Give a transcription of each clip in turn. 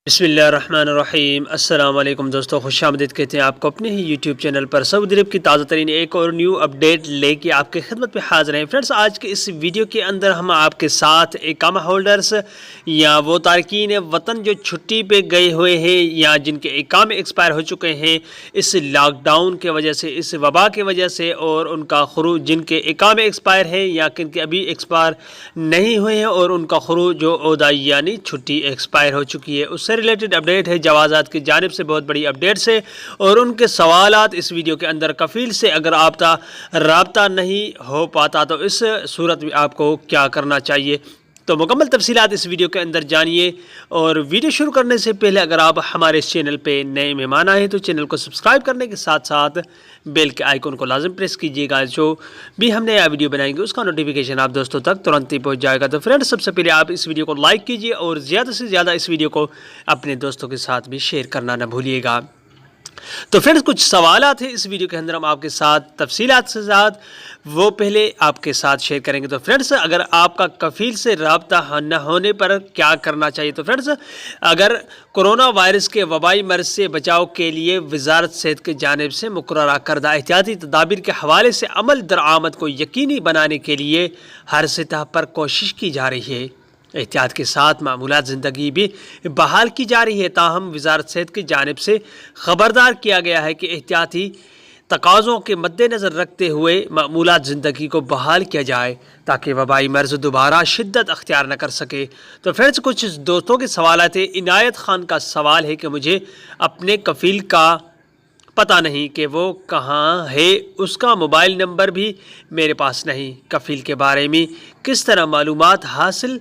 बिस्मिल्लाहिर्रहमानिर्रहीम। अस्सलाम वालेकुम दोस्तों, खुश आमदीद कहते हैं आपको अपने ही यूट्यूब चैनल पर। सऊदी अरब की ताज़ा तरीन एक और न्यू अपडेट लेके आपके खिदमत में हाजिर हैं। फ्रेंड्स, आज के इस वीडियो के अंदर हम आपके साथ इकामा होल्डर्स या वो तारकीन वतन जो छुट्टी पे गए हुए हैं या जिनके इकामे एक्सपायर हो चुके हैं इस लॉकडाउन के वजह से, इस वबा की वजह से, और उनका खरूज जिनके इकामे एक्सपायर हैं या किनके अभी एक्सपायर नहीं हुए हैं और उनका खरूज जो ओदाई यानी छुट्टी एक्सपायर हो चुकी है, उससे रिलेटेड अपडेट है। जवाज़ात की जानिब से बहुत बड़ी अपडेट्स है और उनके सवालात इस वीडियो के अंदर। कफ़ील से अगर आपका राब्ता नहीं हो पाता तो इस सूरत में आपको क्या करना चाहिए, तो मुकम्मल तफसीलात इस वीडियो के अंदर जानिए। और वीडियो शुरू करने से पहले अगर आप हमारे इस चैनल पे नए मेहमान आए तो चैनल को सब्सक्राइब करने के साथ साथ बेल के आइकन को लाजम प्रेस कीजिएगा। जो भी हम नया वीडियो बनाएंगे उसका नोटिफिकेशन आप दोस्तों तक तुरंत ही पहुंच जाएगा। तो फ्रेंड्स, सबसे पहले आप इस वीडियो को लाइक कीजिए और ज़्यादा से ज़्यादा इस वीडियो को अपने दोस्तों के साथ भी शेयर करना ना भूलिएगा। तो फ्रेंड्स, कुछ सवालात हैं इस वीडियो के अंदर, हम आपके साथ तफसीलात से साथ वो पहले आपके साथ शेयर करेंगे। तो फ्रेंड्स, अगर आपका कफ़ील से राब्ता न होने पर क्या करना चाहिए, तो फ्रेंड्स, अगर कोरोना वायरस के वबाई मर्ज से बचाव के लिए वजारत सेहत की जानिब से मुकर्ररा करदा एहतियाती तदाबीर के हवाले से अमल दरामद को यकीनी बनाने के लिए हर सतह पर कोशिश की जा रही है। एहतियात के साथ मामूलात ज़िंदगी भी बहाल की जा रही है। ताहम वजारत सेहत की जानिब से ख़बरदार किया गया है कि एहतियाती तकाज़ों के मद्देनज़र रखते हुए मामूलात ज़िंदगी को बहाल किया जाए ताकि वबाई मर्ज़ दोबारा शिद्दत अख्तियार न कर सके। तो फ्रेंड्स, कुछ दोस्तों के सवालात हैं। इनायत खान का सवाल है कि मुझे अपने कफ़ील का पता नहीं कि वो कहाँ है, उसका मोबाइल नंबर भी मेरे पास नहीं। कफ़ील के बारे में किस तरह मालूमात हासिल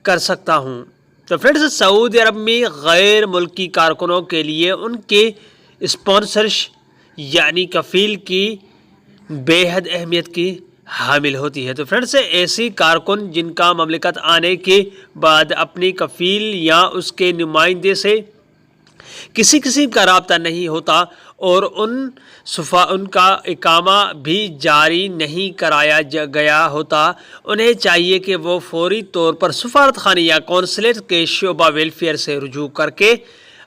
कर सकता हूँ। तो फ्रेंड्स, सऊदी अरब में गैर मुल्की कारकुनों के लिए उनके स्पॉन्सर्स यानी कफ़ील की बेहद अहमियत की हामिल होती है। तो फ्रेंड्स, ऐसी कारकुन जिनका ममलिकत आने के बाद अपनी कफ़ील या उसके नुमाइंदे से किसी किस्म का राब्ता नहीं होता और उनका इकामा भी जारी नहीं कराया गया होता, उन्हें चाहिए कि वो फौरी तौर पर सफारत खाने या कौंसलेट के शोबा वेलफेयर से रुजू करके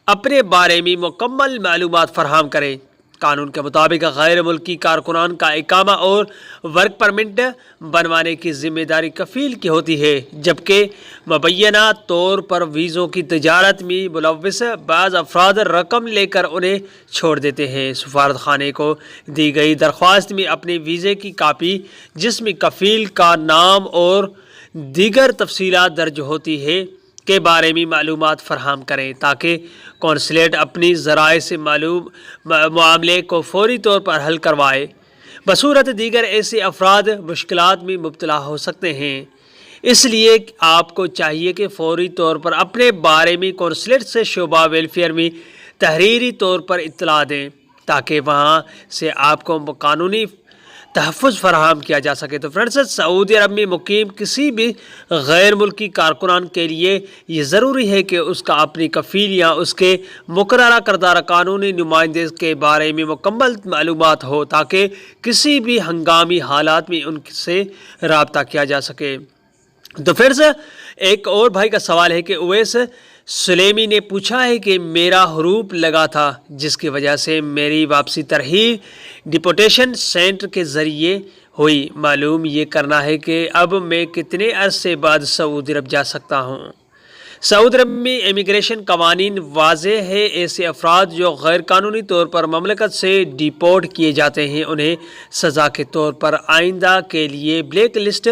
अपने बारे में मुकम्मल मालूमात फराहम करें। कानून के मुताबिक गैर मुल्की कारकुनान का इकामा और वर्क परमिट बनवाने की जिम्मेदारी कफ़ील की होती है, जबकि मुबैना तौर पर वीज़ों की तजारत में मुलव्वस बाज़ अफराद रकम लेकर उन्हें छोड़ देते हैं। सफारत खाने को दी गई दरख्वास्त में अपने वीज़े की कापी जिसमें कफ़ील का नाम और दीगर तफसीलात दर्ज होती है के बारे में मालूमात फराहम करें ताकि कौंसलेट अपनी ज़राए से मामले को फौरी तौर पर हल करवाए। बसूरत दीगर ऐसे अफराद मुश्किलात में मुब्तला हो सकते हैं, इसलिए आपको चाहिए कि फौरी तौर पर अपने बारे में कौंसलेट से शोबा वेलफेयर में तहरीरी तौर पर इत्तला दें ताकि वहाँ से आपको कानूनी तहफ़्फ़ुज़ फराहम किया जा सके। तो फ्रेंड्स, सऊदी अरब में मुकीम किसी भी गैर मुल्की कारकुनान के लिए ये ज़रूरी है कि उसका अपनी कफ़ील या उसके मुकर्ररा करदा कानूनी नुमाइंदे के बारे में मुकम्मल मालूमात हो ताकि किसी भी हंगामी हालात में उनसे रब्ता किया जा सके। तो फ्रेंड्स, एक और भाई का सवाल है कि उवैस सुलेमी ने पूछा है कि मेरा हरूप लगा था जिसकी वजह से मेरी वापसी तरहील डिपोटेशन सेंटर के ज़रिए हुई। मालूम ये करना है कि अब मैं कितने अरसे बाद सऊदी अरब जा सकता हूँ। सऊदी अरब में इमिग्रेशन कवानीन वाज़ेह है। ऐसे अफराद जो गैर कानूनी तौर पर ममलकत से डिपोर्ट किए जाते हैं उन्हें सज़ा के तौर पर आइंदा के लिए ब्लैक लिस्ट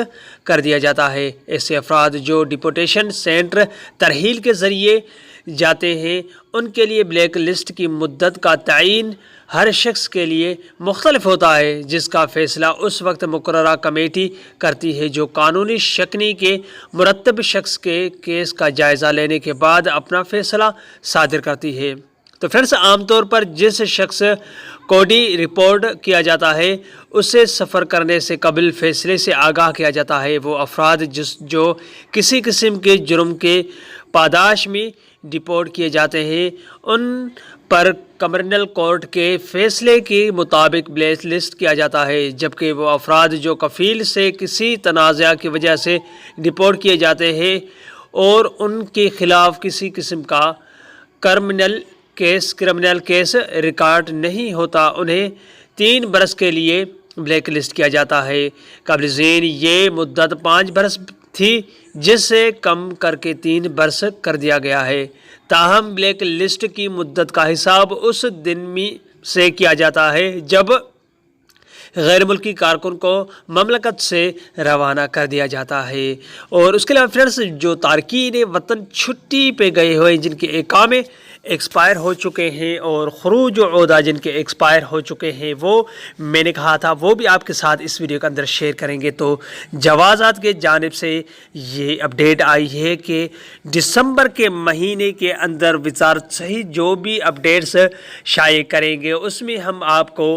कर दिया जाता है। ऐसे अफराद जो डिपोटेशन सेंटर तरहील के ज़रिए जाते हैं उनके लिए ब्लैक लिस्ट की मुद्दत का तयीन हर शख्स के लिए मुख्तलिफ होता है, जिसका फ़ैसला उस वक्त मुकर्ररा कमेटी करती है जो कानूनी शकनी के मुरतब शख्स के केस का जायज़ा लेने के बाद अपना फ़ैसला सादिर करती है। तो फ्रेंड्स, आमतौर पर जिस शख्स को रिपोर्ट किया जाता है उसे सफ़र करने से कबल फ़ैसले से आगाह किया जाता है। वो अफराद जो किसी किस्म के जुर्म के पादाश में डिपोर्ट किए जाते हैं उन पर कमर्नल कोर्ट के फ़ैसले के मुताबिक ब्लैक लिस्ट किया जाता है, जबकि वो अफराद जो कफ़ील से किसी तनाज़ा की वजह से डिपोर्ट किए जाते हैं और उनके ख़िलाफ़ किसी किस्म का کرمنل کیس ریکارڈ نہیں ہوتا انہیں 3 برس کے لیے بلیک لسٹ کیا جاتا ہے۔ قبل ذیل یہ مدت 5 برس تھی جسے کم کر کے 3 برس کر دیا گیا ہے۔ تاہم بلیک لسٹ کی مدت کا حساب اس دن سے کیا جاتا ہے جب غیر ملکی کارکن کو مملکت سے روانہ کر دیا جاتا ہے۔ اور اس کے علاوہ فرینڈس جو تارکین وطن چھٹی پہ گئے ہوئے جن کے اقامے ایکسپائر ہو چکے ہیں اور خروج و عودہ جن کے ایکسپائر ہو چکے ہیں، وہ میں نے کہا تھا وہ بھی آپ کے ساتھ اس ویڈیو کے اندر شیئر کریں گے۔ تو جوازات کے جانب سے یہ اپڈیٹ آئی ہے کہ دسمبر کے مہینے کے اندر وزارت صحیح جو بھی اپڈیٹس شائع کریں گے اس میں ہم آپ کو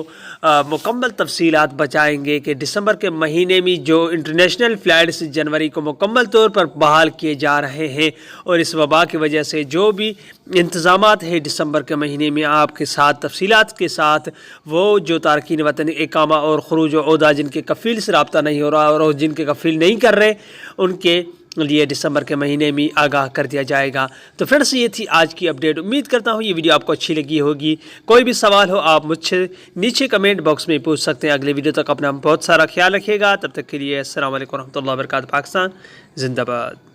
مکمل تفصیلات بتائیں گے کہ دسمبر کے مہینے میں جو انٹرنیشنل فلائٹس جنوری کو مکمل طور پر بحال کیے جا رہے ہیں اور اس وبا کی وجہ سے جو بھی انتظامات ہیں دسمبر کے مہینے میں آپ کے ساتھ تفصیلات کے ساتھ وہ جو تارکین وطن اقامہ اور خروج و عودہ جن کے کفیل سے رابطہ نہیں ہو رہا اور جن کے کفیل نہیں کر رہے ان کے لیے دسمبر کے مہینے میں آگاہ کر دیا جائے گا۔ تو فرینڈس یہ تھی آج کی اپڈیٹ، امید کرتا ہوں یہ ویڈیو آپ کو اچھی لگی ہوگی۔ کوئی بھی سوال ہو آپ مجھ سے نیچے کمنٹ باکس میں پوچھ سکتے ہیں۔ اگلے ویڈیو تک اپنا بہت سارا خیال رکھیے گا، تب تک کے لیے السلام علیکم ورحمۃ اللہ وبرکاتہ۔ پاکستان زندہ باد۔